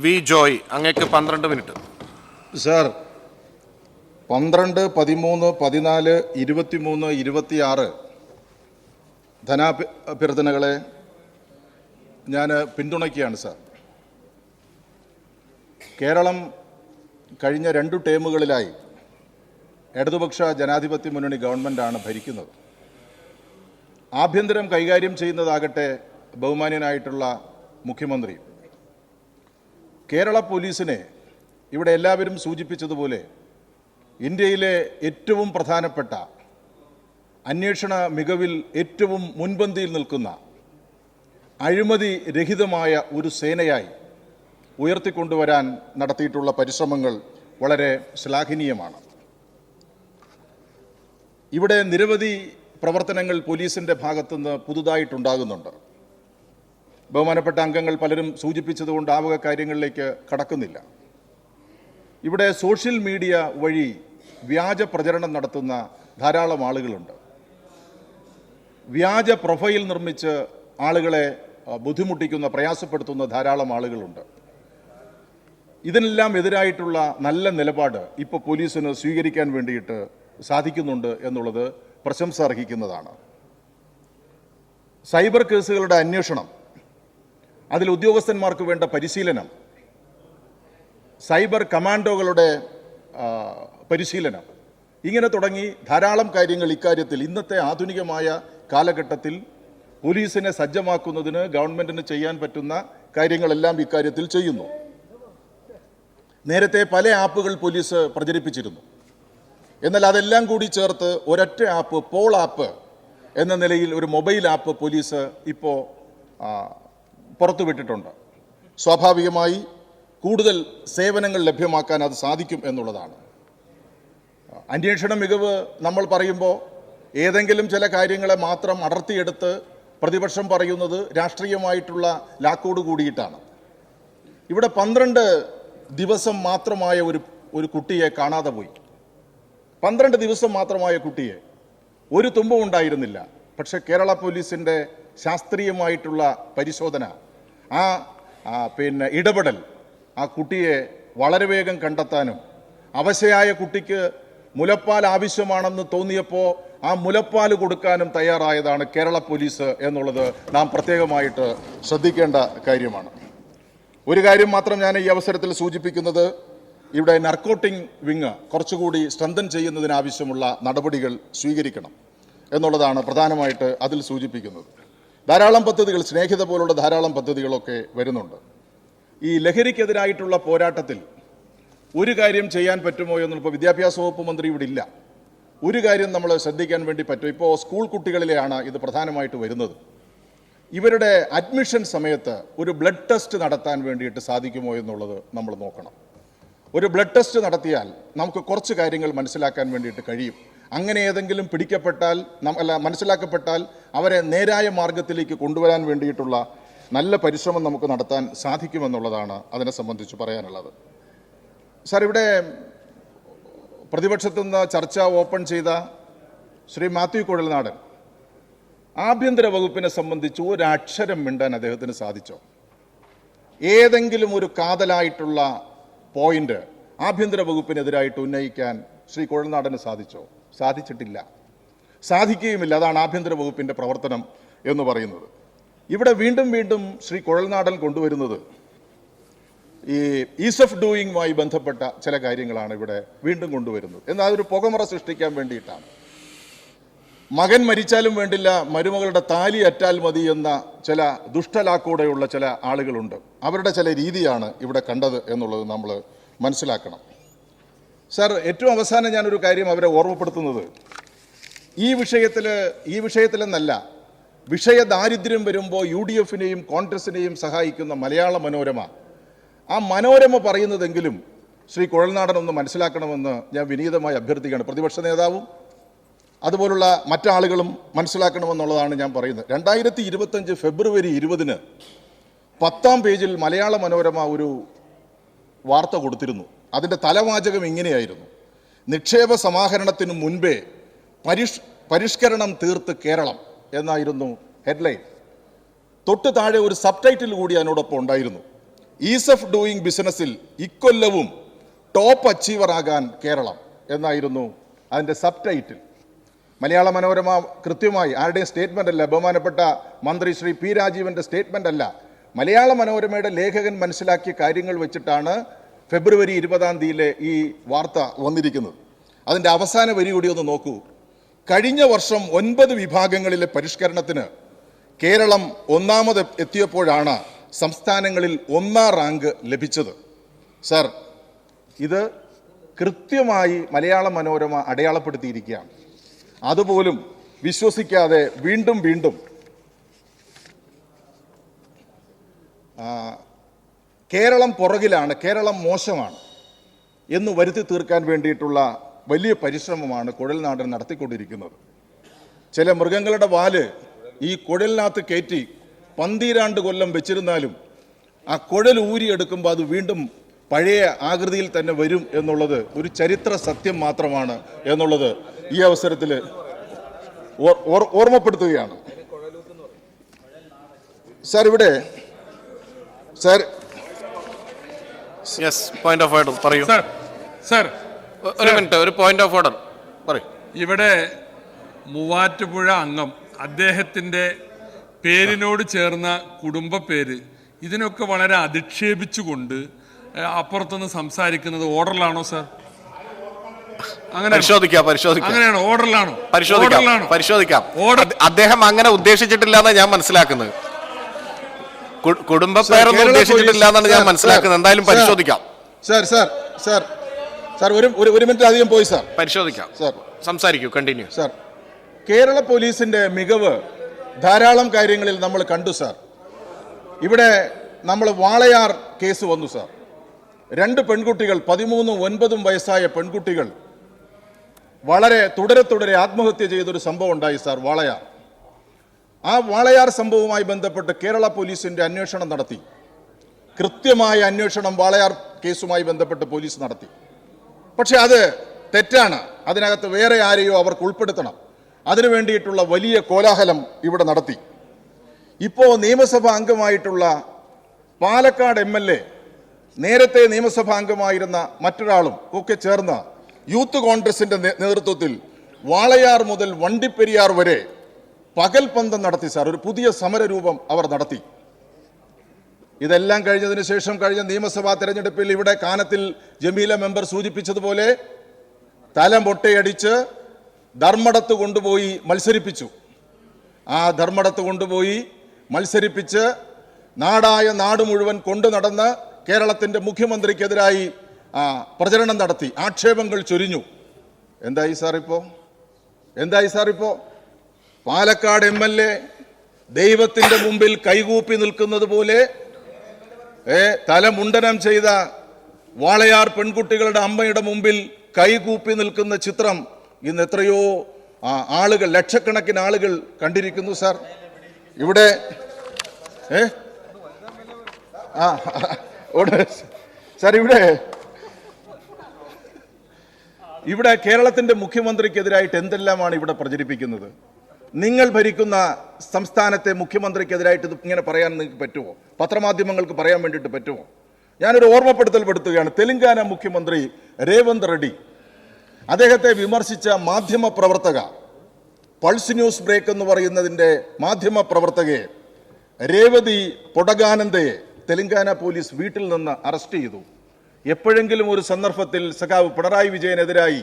V Joy, അങ്ങേക്ക് 12 minute. Sir, 12, 13, 14, 23, 26 ധനാഭ്യർത്ഥനകളെ ഞാൻ പിന്തുണയ്ക്കുകയാണ് sir. Keralam കഴിഞ്ഞ 2 ടേമുകളിലായി ഇടതുപക്ഷ ജനാധിപത്യ മുന്നണി ഗവൺമെൻറ്റാണ് ഭരിക്കുന്നത്. ആഭ്യന്തരം കൈകാര്യം ചെയ്യുന്നതാകട്ടെ ബഹുമാന്യനായിട്ടുള്ള മുഖ്യമന്ത്രി. കേരള പോലീസിനെ ഇവിടെ എല്ലാവരും സൂചിപ്പിച്ചതുപോലെ ഇന്ത്യയിലെ ഏറ്റവും പ്രധാനപ്പെട്ട അന്വേഷണ മികവിൽ ഏറ്റവും മുൻപന്തിയിൽ നിൽക്കുന്ന അഴിമതി രഹിതമായ ഒരു സേനയായി ഉയർത്തിക്കൊണ്ടുവരാൻ നടത്തിയിട്ടുള്ള പരിശ്രമങ്ങൾ വളരെ ശ്ലാഘനീയമാണ്. ഇവിടെ നിരവധി പ്രവർത്തനങ്ങൾ പോലീസിൻ്റെ ഭാഗത്തുനിന്ന് പുതുതായിട്ടുണ്ടാകുന്നുണ്ട്. ബഹുമാനപ്പെട്ട അംഗങ്ങൾ പലരും സൂചിപ്പിച്ചതുകൊണ്ട് ആ വക കാര്യങ്ങളിലേക്ക് കടക്കുന്നില്ല. ഇവിടെ സോഷ്യൽ മീഡിയ വഴി വ്യാജ പ്രചരണം നടത്തുന്ന ധാരാളം ആളുകളുണ്ട്. വ്യാജ പ്രൊഫൈൽ നിർമ്മിച്ച് ആളുകളെ ബുദ്ധിമുട്ടിക്കുന്ന, പ്രയാസപ്പെടുത്തുന്ന ധാരാളം ആളുകളുണ്ട്. ഇതിനെല്ലാം എതിരായിട്ടുള്ള നല്ല നിലപാട് ഇപ്പോൾ പോലീസിന് സ്വീകരിക്കാൻ വേണ്ടിയിട്ട് സാധിക്കുന്നുണ്ട് എന്നുള്ളത് പ്രശംസ അർഹിക്കുന്നതാണ്. സൈബർ കേസുകളുടെ അന്വേഷണം, അതിൽ ഉദ്യോഗസ്ഥന്മാർക്ക് വേണ്ട പരിശീലനം, സൈബർ കമാൻഡോകളുടെ പരിശീലനം, ഇങ്ങനെ തുടങ്ങി ധാരാളം കാര്യങ്ങൾ ഇക്കാര്യത്തിൽ ഇന്നത്തെ ആധുനികമായ കാലഘട്ടത്തിൽ പോലീസിനെ സജ്ജമാക്കുന്നതിന് ഗവൺമെൻറ്റിന് ചെയ്യാൻ പറ്റുന്ന കാര്യങ്ങളെല്ലാം ഇക്കാര്യത്തിൽ ചെയ്യുന്നു. നേരത്തെ പല ആപ്പുകൾ പോലീസ് പ്രചരിപ്പിച്ചിരുന്നു. എന്നാൽ അതെല്ലാം കൂടി ചേർത്ത് ഒരൊറ്റ ആപ്പ്, പോൾ ആപ്പ് എന്ന നിലയിൽ ഒരു മൊബൈൽ ആപ്പ് പോലീസ് ഇപ്പോൾ പുറത്തുവിട്ടിട്ടുണ്ട്. സ്വാഭാവികമായി കൂടുതൽ സേവനങ്ങൾ ലഭ്യമാക്കാൻ അത് സാധിക്കും എന്നുള്ളതാണ്. അന്വേഷണ മികവ് നമ്മൾ പറയുമ്പോൾ ഏതെങ്കിലും ചില കാര്യങ്ങളെ മാത്രം അടർത്തിയെടുത്ത് പ്രതിപക്ഷം പറയുന്നത് രാഷ്ട്രീയമായിട്ടുള്ള ലാക്കോട് കൂടിയിട്ടാണ്. ഇവിടെ 12 ദിവസം മാത്രമായ ഒരു കുട്ടിയെ കാണാതെ പോയി. 12 ദിവസം മാത്രമായ കുട്ടിയെ ഒരു തുമ്പും ഉണ്ടായിരുന്നില്ല. പക്ഷെ കേരള പോലീസിൻ്റെ ശാസ്ത്രീയമായിട്ടുള്ള പരിശോധന, ഇടപെടൽ ആ കുട്ടിയെ വളരെ വേഗം കണ്ടെത്താനും, അവശയായ കുട്ടിക്ക് മുലപ്പാൽ ആവശ്യമാണെന്ന് തോന്നിയപ്പോൾ ആ മുലപ്പാൽ കൊടുക്കാനും തയ്യാറായതാണ് കേരള പോലീസ് എന്നുള്ളത് നാം പ്രത്യേകമായിട്ട് ശ്രദ്ധിക്കേണ്ട കാര്യമാണ്. ഒരു കാര്യം മാത്രം ഞാൻ ഈ അവസരത്തിൽ സൂചിപ്പിക്കുന്നത്, ഇവിടെ നർക്കോട്ടിക് വിങ് കുറച്ചുകൂടി സ്ട്രെങ്തൻ ചെയ്യുന്നതിനാവശ്യമുള്ള നടപടികൾ സ്വീകരിക്കണം എന്നുള്ളതാണ് പ്രധാനമായിട്ട് അതിൽ സൂചിപ്പിക്കുന്നത്. ധാരാളം പദ്ധതികൾ, സ്നേഹിത പോലുള്ള ധാരാളം പദ്ധതികളൊക്കെ വരുന്നുണ്ട്. ഈ ലഹരിക്കെതിരായിട്ടുള്ള പോരാട്ടത്തിൽ ഒരു കാര്യം ചെയ്യാൻ പറ്റുമോ എന്നുള്ളപ്പോൾ വിദ്യാഭ്യാസ വകുപ്പ് മന്ത്രി ഇവിടെ ഇല്ല. ഒരു കാര്യം നമ്മൾ ശ്രദ്ധിക്കാൻ വേണ്ടി പറ്റും. ഇപ്പോൾ സ്കൂൾ കുട്ടികളിലെയാണ് ഇത് പ്രധാനമായിട്ട് വരുന്നത്. ഇവരുടെ അഡ്മിഷൻ സമയത്ത് ഒരു ബ്ലഡ് ടെസ്റ്റ് നടത്താൻ വേണ്ടിയിട്ട് സാധിക്കുമോ എന്നുള്ളത് നമ്മൾ നോക്കണം. ഒരു ബ്ലഡ് ടെസ്റ്റ് നടത്തിയാൽ നമുക്ക് കുറച്ച് കാര്യങ്ങൾ മനസ്സിലാക്കാൻ വേണ്ടിയിട്ട് കഴിയും. അങ്ങനെ ഏതെങ്കിലും പിടിക്കപ്പെട്ടാൽ, മനസ്സിലാക്കപ്പെട്ടാൽ അവരെ നേരായ മാർഗത്തിലേക്ക് കൊണ്ടുവരാൻ വേണ്ടിയിട്ടുള്ള നല്ല പരിശ്രമം നമുക്ക് നടത്താൻ സാധിക്കുമെന്നുള്ളതാണ് അതിനെ സംബന്ധിച്ച് പറയാനുള്ളത്. സാർ, ഇവിടെ പ്രതിപക്ഷത്തു നിന്ന് ചർച്ച ഓപ്പൺ ചെയ്ത ശ്രീ മാത്യു കുഴൽനാടൻ, ആഭ്യന്തര വകുപ്പിനെ സംബന്ധിച്ച് ഒരക്ഷരം മിണ്ടാൻ അദ്ദേഹത്തിന് സാധിച്ചോ? ഏതെങ്കിലും ഒരു കാതലായിട്ടുള്ള പോയിന്റ് ആഭ്യന്തര വകുപ്പിനെതിരായിട്ട് ഉന്നയിക്കാൻ ശ്രീ കുഴൽനാടന് സാധിച്ചോ? സാധിച്ചിട്ടില്ല, സാധിക്കുകയുമില്ല. അതാണ് ആഭ്യന്തര വകുപ്പിൻ്റെ പ്രവർത്തനം എന്ന് പറയുന്നത്. ഇവിടെ വീണ്ടും വീണ്ടും ശ്രീ കുഴൽനാടൻ കൊണ്ടുവരുന്നത് ഈ ഈസ് ഓഫ് ഡൂയിങ്ങുമായി ബന്ധപ്പെട്ട ചില കാര്യങ്ങളാണ് ഇവിടെ വീണ്ടും കൊണ്ടുവരുന്നത്. എന്നാൽ അതൊരു പുകമറ സൃഷ്ടിക്കാൻ വേണ്ടിയിട്ടാണ്. മകൻ മരിച്ചാലും വേണ്ടില്ല, മരുമകളുടെ താലി അറ്റാൽ മതി എന്ന ചില ദുഷ്ടലാക്കൂടെയുള്ള ചില ആളുകളുണ്ട്. അവരുടെ ചില രീതിയാണ് ഇവിടെ കണ്ടത് എന്നുള്ളത് നമ്മൾ മനസ്സിലാക്കണം. സാർ, ഏറ്റവും അവസാനം ഞാനൊരു കാര്യം അവരെ ഓർമ്മപ്പെടുത്തുന്നത്, ഈ വിഷയത്തിലെന്നല്ല, വിഷയ ദാരിദ്ര്യം വരുമ്പോൾ UDF-നെയും കോൺഗ്രസിനെയും സഹായിക്കുന്ന മലയാള മനോരമ, ആ മനോരമ പറയുന്നതെങ്കിലും ശ്രീ കുഴൽനാടൻ ഒന്ന് മനസ്സിലാക്കണമെന്ന് ഞാൻ വിനീതമായി അഭ്യർത്ഥിക്കുകയാണ്. പ്രതിപക്ഷ നേതാവും അതുപോലുള്ള മറ്റാളുകളും മനസ്സിലാക്കണമെന്നുള്ളതാണ് ഞാൻ പറയുന്നത്. 2025 ഫെബ്രുവരി 20-ന് 10-ാം പേജിൽ മലയാള മനോരമ ഒരു വാർത്ത കൊടുത്തിരുന്നു. അതിൻ്റെ തലവാചകം ഇങ്ങനെയായിരുന്നു: നിക്ഷേപ സമാഹരണത്തിന് മുൻപേ പരിഷ്കരണം തീർത്ത് കേരളം എന്നായിരുന്നു ഹെഡ്ലൈൻ. തൊട്ട് താഴെ ഒരു സബ് ടൈറ്റിൽ കൂടി അതിനോടൊപ്പം ഉണ്ടായിരുന്നു. ഈസ് ഓഫ് ഡൂയിങ് ബിസിനസ്സിൽ ഇക്കൊല്ലവും ടോപ്പ് അച്ചീവർ ആകാൻ കേരളം എന്നായിരുന്നു അതിൻ്റെ സബ് ടൈറ്റിൽ. മലയാള മനോരമ കൃത്യമായി ആരുടെയും സ്റ്റേറ്റ്മെൻ്റ് അല്ല, ബഹുമാനപ്പെട്ട മന്ത്രി ശ്രീ പി രാജീവൻ്റെ സ്റ്റേറ്റ്മെൻ്റ് അല്ല, മലയാള മനോരമയുടെ ലേഖകൻ മനസ്സിലാക്കിയ കാര്യങ്ങൾ വെച്ചിട്ടാണ് ഫെബ്രുവരി 20 ഈ വാർത്ത വന്നിരിക്കുന്നത്. അതിൻ്റെ അവസാന വരി കൂടി ഒന്ന് നോക്കൂ. കഴിഞ്ഞ വർഷം 9 വിഭാഗങ്ങളിലെ പരിഷ്കരണത്തിന് കേരളം ഒന്നാമത് എത്തിയപ്പോഴാണ് സംസ്ഥാനങ്ങളിൽ 1ാം റാങ്ക് ലഭിച്ചത്. സർ, ഇത് കൃത്യമായി മലയാള മനോരമ അടയാളപ്പെടുത്തിയിരിക്കുകയാണ്. അതുപോലും വിശ്വസിക്കാതെ വീണ്ടും വീണ്ടും കേരളം പുറകിലാണ്, കേരളം മോശമാണ് എന്ന് വരുത്തി തീർക്കാൻ വേണ്ടിയിട്ടുള്ള വലിയ പരിശ്രമമാണ് കുഴൽനാടൻ നടത്തിക്കൊണ്ടിരിക്കുന്നത്. ചില മൃഗങ്ങളുടെ വാല് ഈ കുഴലിനകത്ത് കയറ്റി 12 കൊല്ലം വെച്ചിരുന്നാലും ആ കുഴൽ ഊരിയെടുക്കുമ്പോൾ അത് വീണ്ടും പഴയ ആകൃതിയിൽ തന്നെ വരും എന്നുള്ളത് ഒരു ചരിത്ര സത്യം മാത്രമാണ് എന്നുള്ളത് ഈ അവസരത്തിൽ ഓർമ്മപ്പെടുത്തുകയാണ്. സാർ, ഇവിടെ സാർ പോയിന്റ് ഓഫ് ഓർഡർ പറയൂ. സർ, ഒരു മിനിറ്റ്, ഒരു പോയിന്റ് ഓഫ് ഓർഡർ പറയൂ. ഇവിടെ മൂവാറ്റുപുഴ അംഗം അദ്ദേഹത്തിൻ്റെ പേരിനോട് ചേർന്ന കുടുംബ പേര് ഇതിനൊക്കെ വളരെ അധിക്ഷേപിച്ചുകൊണ്ട് അപ്പുറത്തുനിന്ന് സംസാരിക്കുന്നത് ഓർഡറിലാണോ സർ? അങ്ങനെ അങ്ങനെയാണോ? ഓർഡറിലാണോ? പരിശോധിക്കാം. അദ്ദേഹം അങ്ങനെ ഉദ്ദേശിച്ചിട്ടില്ല എന്നാണ് ഞാൻ മനസ്സിലാക്കുന്നത്. കുടുംബ പേരൊന്നും ഉദ്ദേശിച്ചിട്ടില്ല എന്നാണ് ഞാൻ മനസ്സിലാക്കുന്നത്. എന്തായാലും പരിശോധിക്കാം. ഒരു മിനിറ്റ് അധികം പോയി സാർ. പരിശോധിക്കാം. സാർ സംസാരിക്കൂ, കണ്ടിന്യൂ. സാർ, കേരള പോലീസിന്റെ മികവ് ധാരാളം കാര്യങ്ങളിൽ നമ്മൾ കണ്ടു സാർ. ഇവിടെ നമ്മൾ വാളയാർ കേസ് വന്നു സാർ. 2 പെൺകുട്ടികൾ, 13, 9 വയസ്സായ പെൺകുട്ടികൾ വളരെ തുടരെ ആത്മഹത്യ ചെയ്തൊരു സംഭവം ഉണ്ടായി സാർ, വാളയാർ. ആ വാളയാർ സംഭവവുമായി ബന്ധപ്പെട്ട് കേരള പോലീസിന്റെ അന്വേഷണം നടത്തി. കൃത്യമായ അന്വേഷണം വാളയാർ കേസുമായി ബന്ധപ്പെട്ട് പോലീസ് നടത്തി. പക്ഷെ അത് തെറ്റാണ്. അതിനകത്ത് വേറെ ആരെയോ അവർക്ക് ഉൾപ്പെടുത്തണം. അതിനു വേണ്ടിയിട്ടുള്ള വലിയ കോലാഹലം ഇവിടെ നടത്തി. ഇപ്പോൾ നിയമസഭാ അംഗമായിട്ടുള്ള പാലക്കാട് MLA, നേരത്തെ നിയമസഭാ അംഗമായിരുന്ന മറ്റൊരാളും ഒക്കെ ചേർന്ന യൂത്ത് കോൺഗ്രസിന്റെ നേതൃത്വത്തിൽ വാളയാർ മുതൽ വണ്ടിപ്പെരിയാർ വരെ പകൽപന്തം നടത്തി സാർ. ഒരു പുതിയ സമരരൂപം അവർ നടത്തി. ഇതെല്ലാം കഴിഞ്ഞതിന് ശേഷം കഴിഞ്ഞ നിയമസഭാ തെരഞ്ഞെടുപ്പിൽ ഇവിടെ കാനത്തിൽ ജമീല മെമ്പർ സൂചിപ്പിച്ചതുപോലെ തല മൊട്ടയടിച്ച് ധർമ്മടത്ത് കൊണ്ടുപോയി മത്സരിപ്പിച്ചു. ആ ധർമ്മടത്ത് കൊണ്ടുപോയി മത്സരിപ്പിച്ച് നാട് മുഴുവൻ കൊണ്ടു നടന്ന് കേരളത്തിൻ്റെ മുഖ്യമന്ത്രിക്കെതിരായി പ്രചരണം നടത്തി, ആക്ഷേപങ്ങൾ ചൊരിഞ്ഞു. എന്തായി സാർ ഇപ്പോൾ? പാലക്കാട് MLA ദൈവത്തിൻ്റെ മുമ്പിൽ കൈകൂപ്പി നിൽക്കുന്നത് പോലെ തല മുണ്ടനം ചെയ്ത വാളയാർ പെൺകുട്ടികളുടെ അമ്മയുടെ മുമ്പിൽ കൈകൂപ്പി നിൽക്കുന്ന ചിത്രം ഇന്ന് എത്രയോ ആളുകൾ, ലക്ഷക്കണക്കിന് ആളുകൾ കണ്ടിരിക്കുന്നു സാർ. ഇവിടെ സാർ, ഇവിടെ കേരളത്തിന്റെ മുഖ്യമന്ത്രിക്കെതിരായിട്ട് എന്തെല്ലാമാണ് ഇവിടെ പ്രചരിപ്പിക്കുന്നത്? നിങ്ങൾ ഭരിക്കുന്ന സംസ്ഥാനത്തെ മുഖ്യമന്ത്രിക്കെതിരായിട്ട് ഇത് ഇങ്ങനെ പറയാൻ നിങ്ങൾക്ക് പറ്റുമോ? പത്രമാധ്യമങ്ങൾക്ക് പറയാൻ വേണ്ടിയിട്ട് പറ്റുമോ? ഞാനൊരു ഓർമ്മപ്പെടുത്തുകയാണ്. തെലങ്കാന മുഖ്യമന്ത്രി രേവന്ത് റെഡ്ഡി, അദ്ദേഹത്തെ വിമർശിച്ച മാധ്യമ പ്രവർത്തക, പൾസ് ന്യൂസ് ബ്രേക്ക് എന്ന് പറയുന്നതിൻ്റെ മാധ്യമ പ്രവർത്തകയെ രേവതി പൊടകാനന്ദയെ തെലങ്കാന പോലീസ് വീട്ടിൽ നിന്ന് അറസ്റ്റ് ചെയ്തു. എപ്പോഴെങ്കിലും ഒരു സന്ദർഭത്തിൽ സഖാവ് പിണറായി വിജയനെതിരായി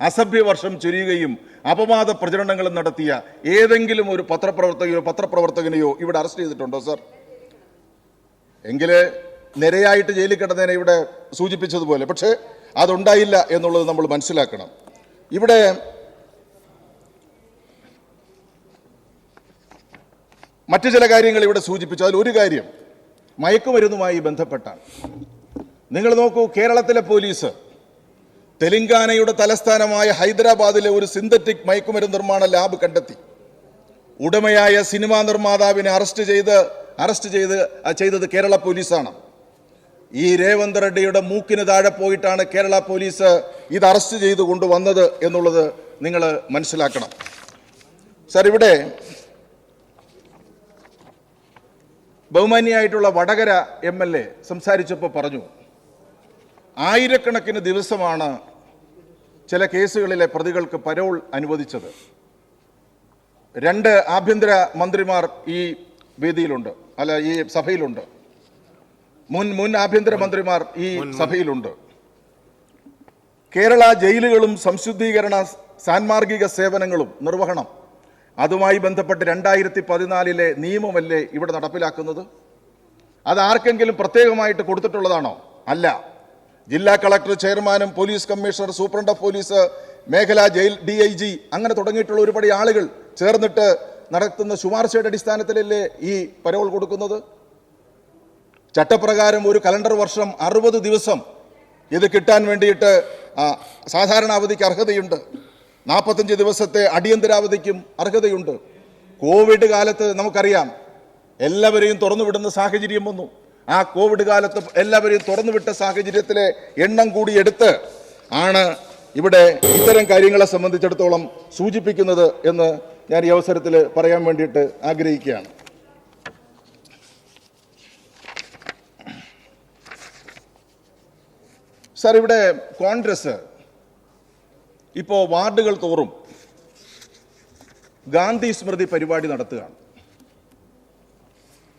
അസഭ്യവർഷം ചൊരിയുകയും അപവാദ പ്രചരണങ്ങളും നടത്തിയ ഏതെങ്കിലും ഒരു പത്രപ്രവർത്തകനെയോ ഇവിടെ അറസ്റ്റ് ചെയ്തിട്ടുണ്ടോ സാർ? എങ്കില് നിരയായിട്ട് ജയിലിൽ കിടന്നതിനെ ഇവിടെ സൂചിപ്പിച്ചതുപോലെ. പക്ഷേ അതുണ്ടായില്ല എന്നുള്ളത് നമ്മൾ മനസ്സിലാക്കണം. ഇവിടെ മറ്റു ചില കാര്യങ്ങൾ ഇവിടെ സൂചിപ്പിച്ചു. അതിലൊരു കാര്യം മയക്കുമരുന്നുമായി ബന്ധപ്പെട്ടാണ്. നിങ്ങൾ നോക്കൂ, കേരളത്തിലെ പോലീസ് തെലങ്കാനയുടെ തലസ്ഥാനമായ ഹൈദരാബാദിലെ ഒരു സിന്തറ്റിക് മയക്കുമരുന്ന് നിർമ്മാണ ലാബ് കണ്ടെത്തി. ഉടമയായ സിനിമാ നിർമ്മാതാവിനെ അറസ്റ്റ് ചെയ്തത് കേരള പോലീസാണ്. ഈ രേവന്ത് റെഡ്ഡിയുടെ മൂക്കിന് താഴെ പോയിട്ടാണ് കേരള പോലീസ് ഇത് അറസ്റ്റ് ചെയ്ത് കൊണ്ടുവന്നത് എന്നുള്ളത് നിങ്ങൾ മനസ്സിലാക്കണം. സാർ, ഇവിടെ ബഹുമാന്യായിട്ടുള്ള വടകര MLA സംസാരിച്ചപ്പോൾ പറഞ്ഞു, ആയിരക്കണക്കിന് ദിവസമാണ് ചില കേസുകളിലെ പ്രതികൾക്ക് പരോൾ അനുവദിച്ചത്. 2 ആഭ്യന്തര മന്ത്രിമാർ ഈ വേദിയിലുണ്ട്, ഈ സഭയിലുണ്ട്. മുൻ ആഭ്യന്തര മന്ത്രിമാർ ഈ സഭയിലുണ്ട്. കേരള ജയിലുകളും സംശുദ്ധീകരണ സാൻമാർഗിക സേവനങ്ങളും നിർവഹണം, അതുമായി ബന്ധപ്പെട്ട് 2014 നിയമമല്ലേ ഇവിടെ നടപ്പിലാക്കുന്നത്? അത് ആർക്കെങ്കിലും പ്രത്യേകമായിട്ട് കൊടുത്തിട്ടുള്ളതാണോ? അല്ല. ജില്ലാ കളക്ടർ, ചെയർമാനും police commissioner, superintendent of police, മേഖലാ ജയിൽ DIG അങ്ങനെ തുടങ്ങിയിട്ടുള്ള ഒരുപാട് ആളുകൾ ചേർന്നിട്ട് നടത്തുന്ന ശുപാർശയുടെ അടിസ്ഥാനത്തിലല്ലേ ഈ പരോൾ കൊടുക്കുന്നത്? ചട്ടപ്രകാരം ഒരു കലണ്ടർ വർഷം 60 ദിവസം ഇത് കിട്ടാൻ വേണ്ടിയിട്ട് സാധാരണ അവധിക്ക് അർഹതയുണ്ട്. 45 ദിവസത്തെ അടിയന്തരാവധിക്കും അർഹതയുണ്ട്. കോവിഡ് കാലത്ത് നമുക്കറിയാം എല്ലാവരെയും തുറന്നുവിടുന്ന സാഹചര്യം വന്നു. ആ കോവിഡ് കാലത്ത് എല്ലാവരെയും തുറന്നുവിട്ട സാഹചര്യത്തിലെ എണ്ണം കൂടി എടുത്ത് ആണ് ഇവിടെ ഇത്തരം കാര്യങ്ങളെ സംബന്ധിച്ചിടത്തോളം സൂചിപ്പിക്കുന്നത് എന്ന് ഞാൻ ഈ അവസരത്തിൽ പറയാൻ വേണ്ടിയിട്ട് ആഗ്രഹിക്കുകയാണ്. സാർ, ഇവിടെ കോൺഗ്രസ് ഇപ്പോൾ വാർഡുകൾ തോറും ഗാന്ധി സ്മൃതി പരിപാടി നടത്തുകയാണ്.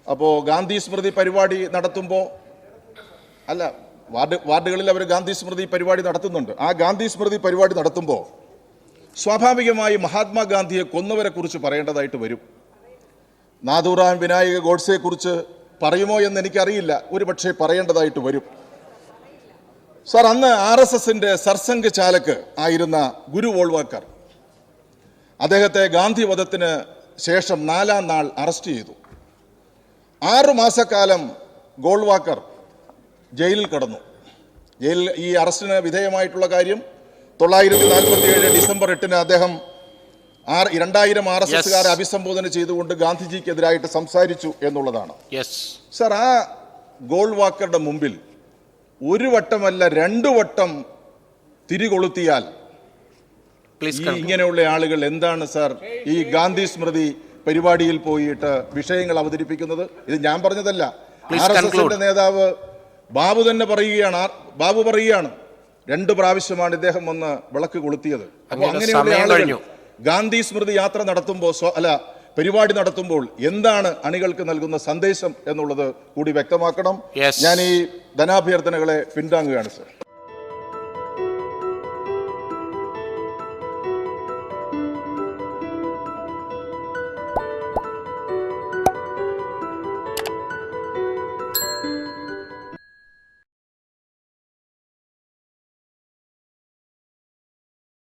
അപ്പോൾ ഗാന്ധി സ്മൃതി പരിപാടി നടത്തുമ്പോൾ വാർഡുകളിൽ അവർ ഗാന്ധി സ്മൃതി പരിപാടി നടത്തുന്നുണ്ട്. ആ ഗാന്ധി സ്മൃതി പരിപാടി നടത്തുമ്പോൾ സ്വാഭാവികമായി മഹാത്മാഗാന്ധിയെ കൊന്നവരെ കുറിച്ച് പറയേണ്ടതായിട്ട് വരും. നാഥൂറാം വിനായക ഗോഡ്സെയെ കുറിച്ച് പറയുമോ എന്ന് എനിക്കറിയില്ല, ഒരു പക്ഷേ പറയേണ്ടതായിട്ട് വരും. സാർ, അന്ന് RSSന്റെ സർസംഘ് ചാലക് ആയിരുന്ന ഗുരു വോൾവാക്കർ, അദ്ദേഹത്തെ ഗാന്ധി വധത്തിന് ശേഷം 4-ാം നാൾ അറസ്റ്റ് ചെയ്തു. 6 മാസക്കാലം ഗോൾവാക്കർ ജയിലിൽ കിടന്നു. ഈ അറസ്റ്റിന് വിധേയമായിട്ടുള്ള കാര്യം 947 ഡിസംബർ 8 അദ്ദേഹം 2000 RSSകാരെ അഭിസംബോധന ചെയ്തുകൊണ്ട് ഗാന്ധിജിക്കെതിരായിട്ട് സംസാരിച്ചു എന്നുള്ളതാണ്. സാർ, ആ ഗോൾവാക്കറുടെ മുമ്പിൽ 1 വട്ടമല്ല 2 വട്ടം തിരികൊളുത്തിയാൽ ഇങ്ങനെയുള്ള ആളുകൾ എന്താണ് സാർ ഈ ഗാന്ധി സ്മൃതി പരിപാടിയിൽ പോയിട്ട് വിഷയങ്ങൾ അവതരിപ്പിക്കുന്നത്? ഇത് ഞാൻ പറഞ്ഞതല്ല, RSSന്റെ നേതാവ് ബാബു തന്നെ പറയുകയാണ്. ബാബു പറയുകയാണ് 2 പ്രാവശ്യമാണ് ഇദ്ദേഹം വന്ന് വിളക്ക് കൊളുത്തിയത്. അപ്പോൾ അങ്ങനെയുള്ള ആളുകൾ ഗാന്ധി സ്മൃതി യാത്ര നടത്തുമ്പോൾ പരിപാടി നടത്തുമ്പോൾ എന്താണ് അണികൾക്ക് നൽകുന്ന സന്ദേശം എന്നുള്ളത് കൂടി വ്യക്തമാക്കണം. ഞാൻ ഈ ധനാഭ്യർത്ഥനകളെ പിന്താങ്ങുകയാണ് സർ.